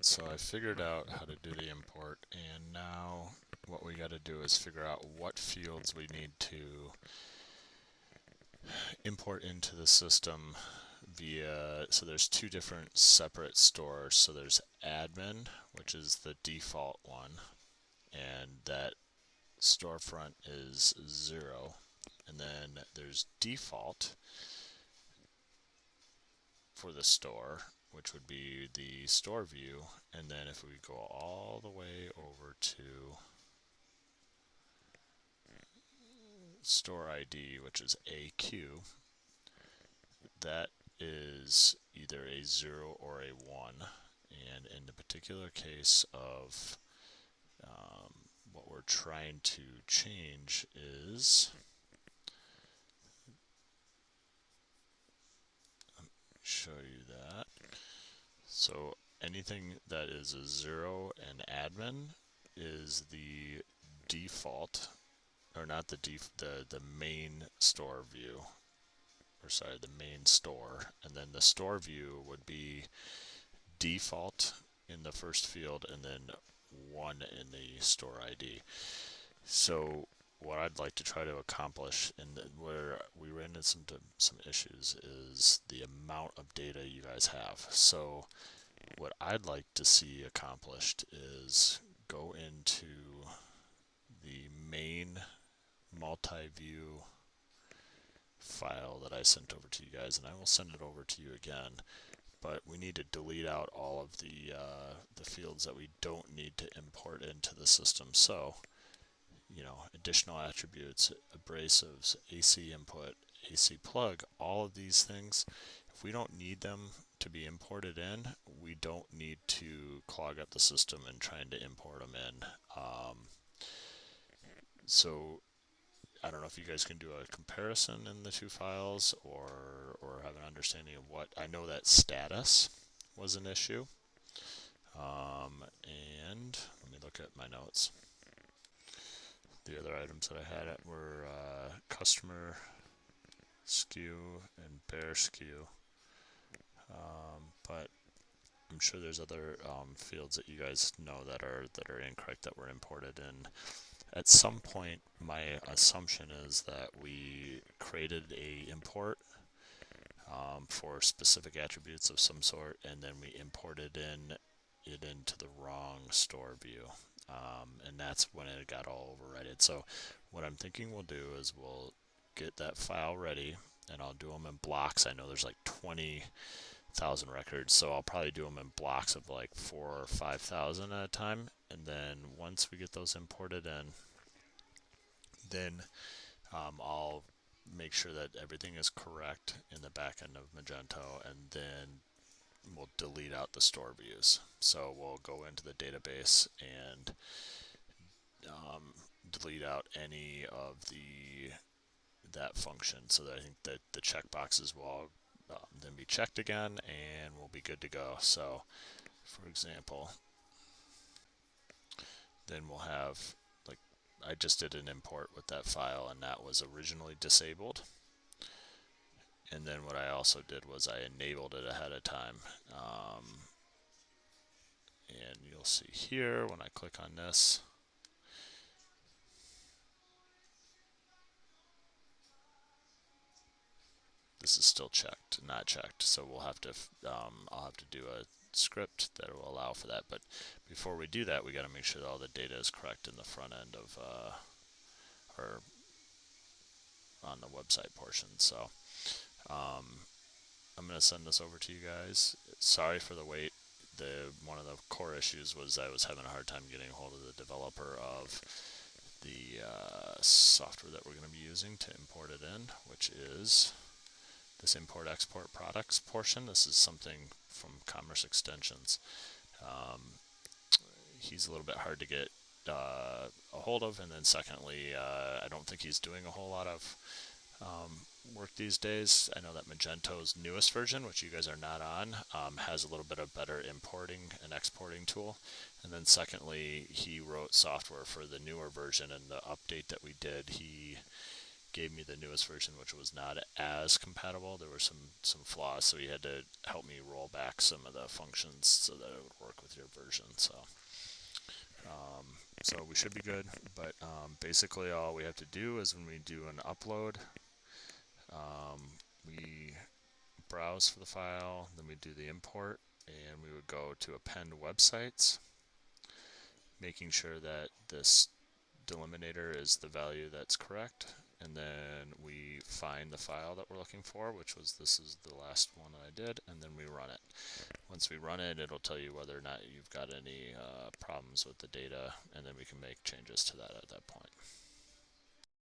So I figured out how to do the import, and now what we got to do is figure out what fields we need to import into the system via, so there's two different separate stores. So there's admin, which is the default one, and that storefront is 0. And then there's default for the store, which would be the store view. And then if we go all the way over to store ID, which is AQ, that is either a 0 or a 1. And in the particular case of what we're trying to change is, show you that. So anything that is a 0 and admin is the default, or not the main store view, or sorry, the main store. And then the store view would be default in the first field and then 1 in the store ID. So what I'd like to try to accomplish, and where we ran into some issues, is the amount of data you guys have. So what I'd like to see accomplished is go into the main multi-view file that I sent over to you guys, and I will send it over to you again. But we need to delete out all of the fields that we don't need to import into the system. So, additional attributes, abrasives, AC input, AC plug, all of these things, if we don't need them to be imported in, we don't need to clog up the system and trying to import them in. So I don't know if you guys can do a comparison in the two files, or have an understanding of what. I know that status was an issue. And let me look at my notes. The other items that I had were customer SKU and bear SKU. But I'm sure there's other fields that you guys know that are incorrect that were imported in. At some point, my assumption is that we created a import for specific attributes of some sort, and then we imported it into the wrong store view, and that's when it got all overridden. So what I'm thinking we'll do is we'll get that file ready, and I'll do them in blocks. I know there's like 20,000 records, so I'll probably do them in blocks of like 4,000 or 5,000 at a time. And then once we get those imported in, then I'll make sure that everything is correct in the back end of Magento, and then we'll delete out the store views. So we'll go into the database and delete out any of that function, so that I think that the checkboxes will all then be checked again, and we'll be good to go. So, for example, then we'll have, like, I just did an import with that file, and that was originally disabled. And then what I also did was I enabled it ahead of time. And you'll see here when I click on this, this is still checked, not checked. So we'll have to, I'll have to do a script that will allow for that. But before we do that, we got to make sure that all the data is correct in the front end of, or on the website portion. So I'm going to send this over to you guys. Sorry for the wait. One of the core issues was I was having a hard time getting a hold of the developer of the software that we're going to be using to import it in, which is this import export products portion. This is something from Commerce Extensions. He's a little bit hard to get a hold of, and then secondly, I don't think he's doing a whole lot of work these days. I know that Magento's newest version, which you guys are not on, has a little bit of better importing and exporting tool. And then secondly, he wrote software for the newer version, and the update that we did, he gave me the newest version, which was not as compatible. There were some flaws, so he had to help me roll back some of the functions so that it would work with your version. So we should be good. But basically, all we have to do is when we do an upload, we browse for the file, then we do the import, and we would go to append websites, making sure that this delimiter is the value that's correct, and then we find the file that we're looking for, which was, this is the last one that I did, and then we run it. Once we run it, it'll tell you whether or not you've got any problems with the data, and then we can make changes to that at that point.